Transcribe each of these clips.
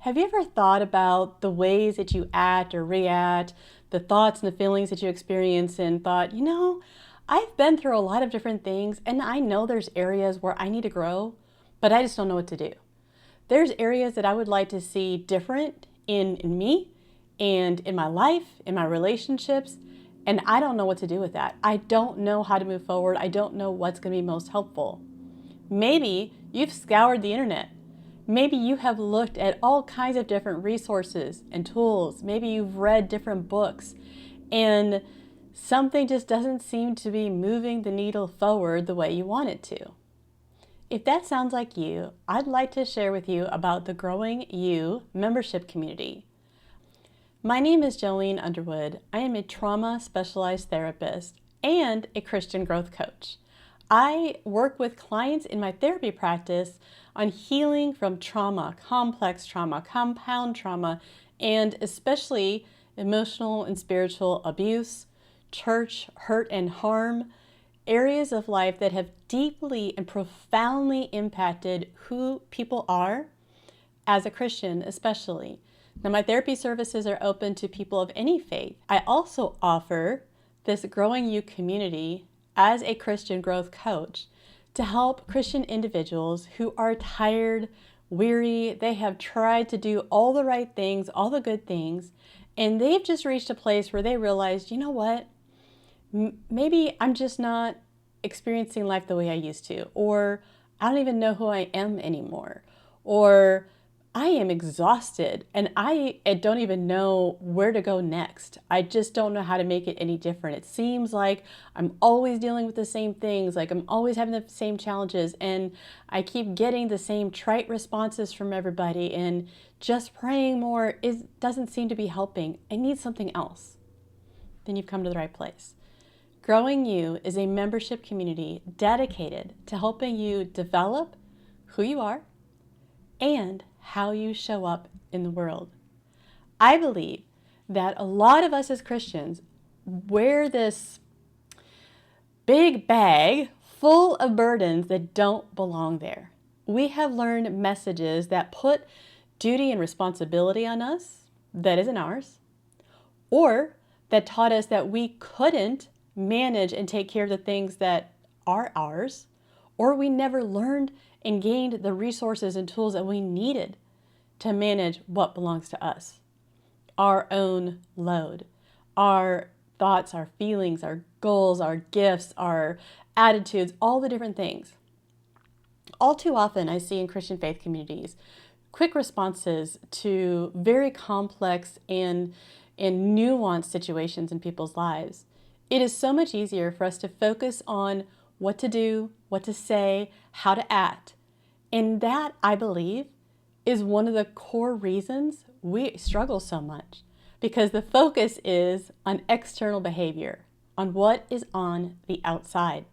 Have you ever thought about the ways that you act or react, the thoughts and the feelings that you experience, and thought, I've been through a lot of different things and I know there's areas where I need to grow, but I just don't know what to do. There's areas that I would like to see different in me and in my life, in my relationships, and I don't know what to do with that. I don't know how to move forward. I don't know what's going to be most helpful. Maybe you've scoured the internet. Maybe you have looked at all kinds of different resources and tools. Maybe you've read different books and something just doesn't seem to be moving the needle forward the way you want it to. If that sounds like you, I'd like to share with you about the Growing You membership community. My name is Jolene Underwood. I am a trauma specialized therapist and a Christian growth coach. I work with clients in my therapy practice on healing from trauma, complex trauma, compound trauma, and especially emotional and spiritual abuse, church hurt and harm, areas of life that have deeply and profoundly impacted who people are as a Christian especially. Now, my therapy services are open to people of any faith. I also offer this Growing You community as a Christian growth coach to help Christian individuals who are tired, weary, they have tried to do all the right things, all the good things, and they've just reached a place where they realized, you know what, maybe I'm just not experiencing life the way I used to, or I don't even know who I am anymore, or I am exhausted and I don't even know where to go next. I just don't know how to make it any different. It seems like I'm always dealing with the same things, like I'm always having the same challenges, and I keep getting the same trite responses from everybody, and just praying more doesn't seem to be helping. I need something else. Then you've come to the right place. Growing You is a membership community dedicated to helping you develop who you are and how you show up in the world. I believe that a lot of us as Christians wear this big bag full of burdens that don't belong there. We have learned messages that put duty and responsibility on us that isn't ours, or that taught us that we couldn't manage and take care of the things that are ours, or we never learned and gained the resources and tools that we needed to manage what belongs to us. Our own load, our thoughts, our feelings, our goals, our gifts, our attitudes, all the different things. All too often I see in Christian faith communities quick responses to very complex and nuanced situations in people's lives. It is so much easier for us to focus on what to do, what to say, how to act. And that, I believe, is one of the core reasons we struggle so much, because the focus is on external behavior, on what is on the outside.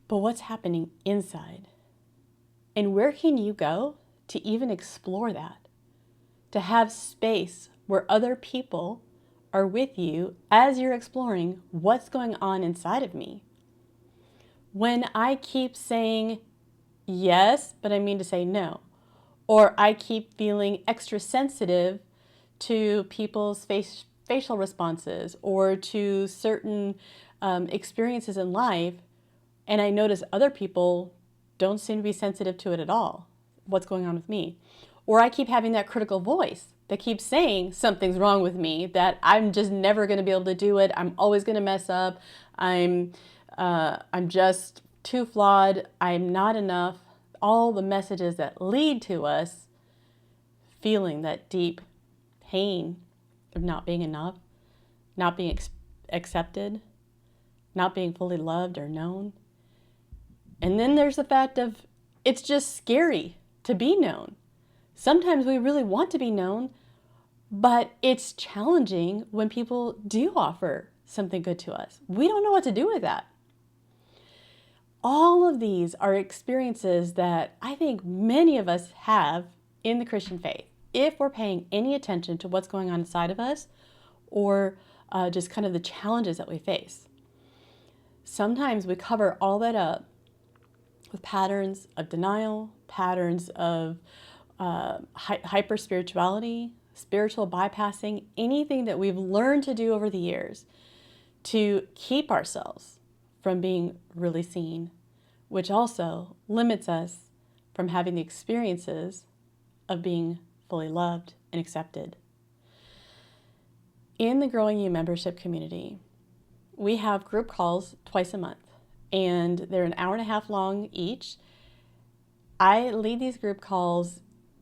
But what's happening inside? And where can you go to even explore that? To have space where other people are with you as you're exploring what's going on inside of me. When I keep saying yes, but I mean to say no, or I keep feeling extra sensitive to people's facial responses or to certain experiences in life, and I notice other people don't seem to be sensitive to it at all, what's going on with me. Or I keep having that critical voice that keeps saying something's wrong with me, that I'm just never going to be able to do it, I'm always going to mess up, I'm just too flawed, I'm not enough. All the messages that lead to us feeling that deep pain of not being enough, not being accepted, not being fully loved or known. And then there's the fact of it's just scary to be known. Sometimes we really want to be known, but it's challenging when people do offer something good to us. We don't know what to do with that. All of these are experiences that I think many of us have in the Christian faith, if we're paying any attention to what's going on inside of us, or just kind of the challenges that we face. Sometimes we cover all that up with patterns of denial, patterns of hyper spirituality, spiritual bypassing, anything that we've learned to do over the years to keep ourselves from being really seen, which also limits us from having the experiences of being fully loved and accepted. In the Growing You membership community, we have group calls twice a month, and they're an hour and a half long each. I lead these group calls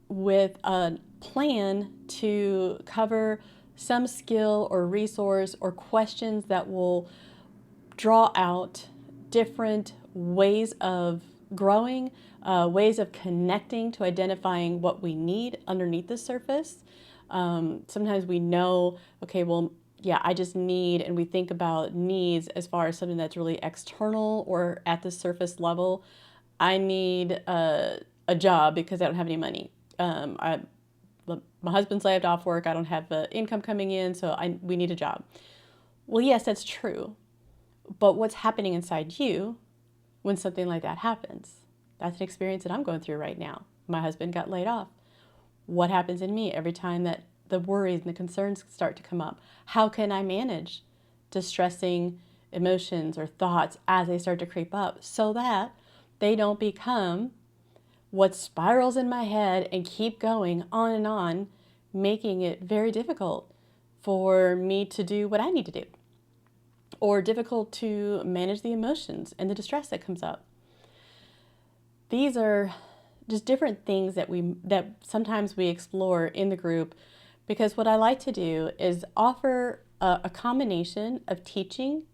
with a plan to cover some skill or resource or questions that will draw out different ways of growing, ways of connecting to identifying what we need underneath the surface. Sometimes we know, okay, well, yeah, I just need, and we think about needs as far as something that's really external or at the surface level. I need a job because I don't have any money. My husband's laid off work. I don't have income coming in, so we need a job. Well, yes, that's true. But what's happening inside you when something like that happens? That's an experience that I'm going through right now. My husband got laid off. What happens in me every time that the worries and the concerns start to come up? How can I manage distressing emotions or thoughts as they start to creep up so that they don't become what spirals in my head and keep going on, making it very difficult for me to do what I need to do, or difficult to manage the emotions and the distress that comes up. These are just different things that sometimes we explore in the group, because what I like to do is offer a combination of teaching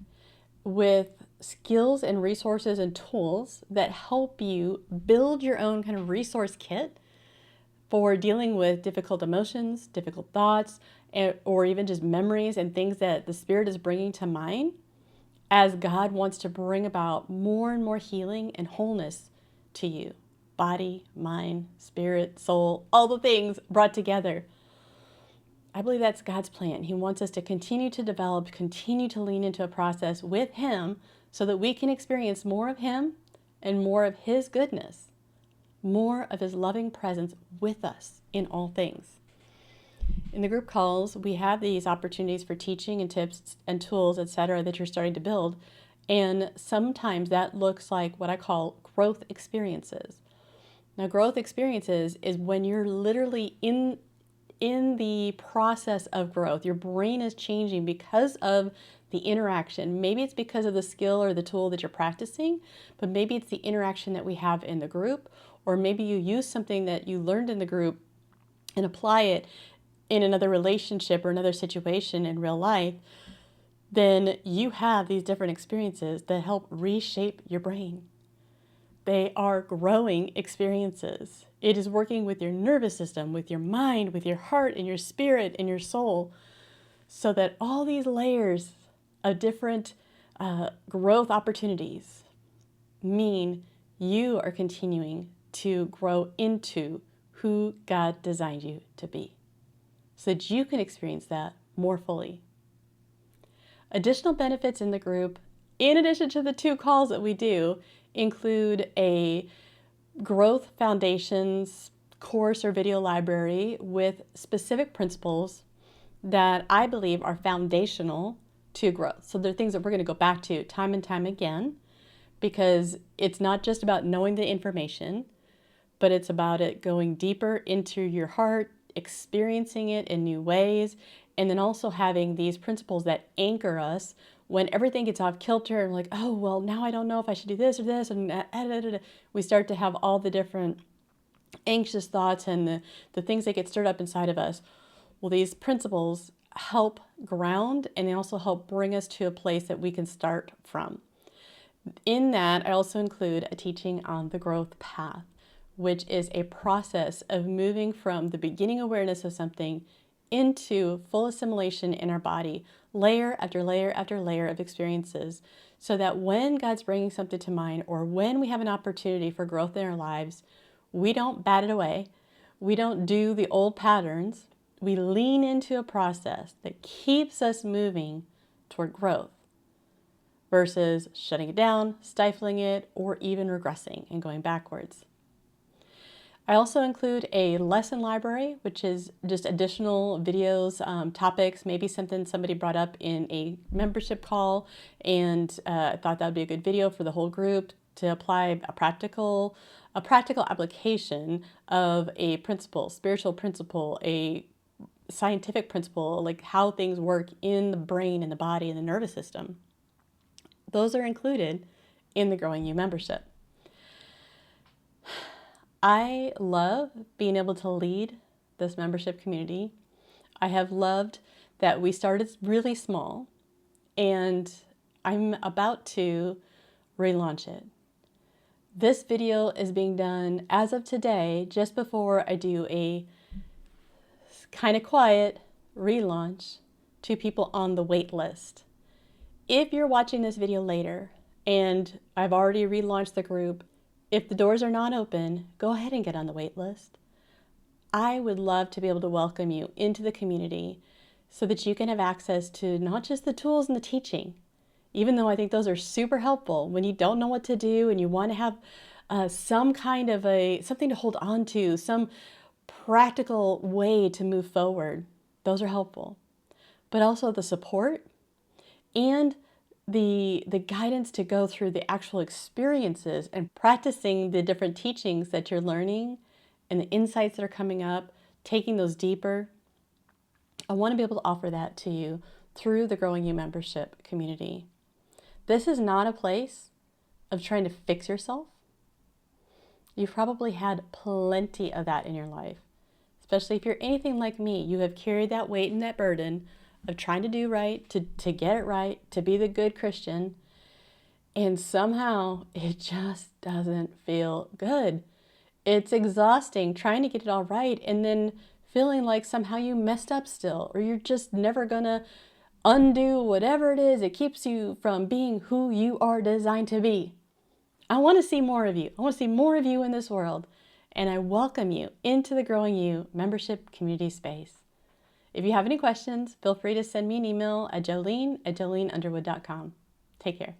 with skills and resources and tools that help you build your own kind of resource kit for dealing with difficult emotions, difficult thoughts, or even just memories and things that the Spirit is bringing to mind, as God wants to bring about more and more healing and wholeness to you. Body, mind, spirit, soul, all the things brought together. I believe that's God's plan. He wants us to continue to develop, continue to lean into a process with Him so that we can experience more of Him and more of His goodness, more of His loving presence with us in all things. In the group calls, we have these opportunities for teaching and tips and tools, etc., that you're starting to build. And sometimes that looks like what I call growth experiences. Now, growth experiences is when you're literally in the process of growth. Your brain is changing because of the interaction. Maybe it's because of the skill or the tool that you're practicing, but maybe it's the interaction that we have in the group, or maybe you use something that you learned in the group and apply it in another relationship or another situation in real life. Then you have these different experiences that help reshape your brain. They are growing experiences. It is working with your nervous system, with your mind, with your heart and your spirit and your soul, so that all these layers of different growth opportunities mean you are continuing to grow into who God designed you to be, so that you can experience that more fully. Additional benefits in the group, in addition to the 2 calls that we do, include a Growth Foundations course or video library with specific principles that I believe are foundational to growth. So they're things that we're going to go back to time and time again, because it's not just about knowing the information, but it's about it going deeper into your heart, experiencing it in new ways, and then also having these principles that anchor us when everything gets off kilter and like, oh, well, now I don't know if I should do this or this. And we start to have all the different anxious thoughts and the things that get stirred up inside of us. Well, these principles help ground, and they also help bring us to a place that we can start from. In that, I also include a teaching on the growth path, which is a process of moving from the beginning awareness of something into full assimilation in our body, layer after layer after layer of experiences, so that when God's bringing something to mind, or when we have an opportunity for growth in our lives, we don't bat it away. We don't do the old patterns. We lean into a process that keeps us moving toward growth versus shutting it down, stifling it, or even regressing and going backwards. I also include a lesson library, which is just additional videos, topics, maybe something somebody brought up in a membership call and thought that would be a good video for the whole group to apply a practical application of a principle, spiritual principle, a scientific principle, like how things work in the brain and the body and the nervous system. Those are included in the Growing You membership. I love being able to lead this membership community. I have loved that we started really small, and I'm about to relaunch it. This video is being done as of today, just before I do a kind of quiet relaunch to people on the wait list. If you're watching this video later and I've already relaunched the group, if the doors are not open, go ahead and get on the wait list. I would love to be able to welcome you into the community so that you can have access to not just the tools and the teaching, even though I think those are super helpful when you don't know what to do and you want to have some kind of something to hold on to, some practical way to move forward. Those are helpful. But also the support and the guidance to go through the actual experiences and practicing the different teachings that you're learning and the insights that are coming up, taking those deeper. I want to be able to offer that to you through the Growing You membership community. This is not a place of trying to fix yourself. You've probably had plenty of that in your life, especially if you're anything like me. You have carried that weight and that burden of trying to do right, to get it right, to be the good Christian, and somehow it just doesn't feel good. It's exhausting trying to get it all right and then feeling like somehow you messed up still, or you're just never gonna undo whatever it is that keeps you from being who you are designed to be. I want to see more of you. I want to see more of you in this world, and I welcome you into the Growing You membership community space. If you have any questions, feel free to send me an email at jolene@joleneunderwood.com. Take care.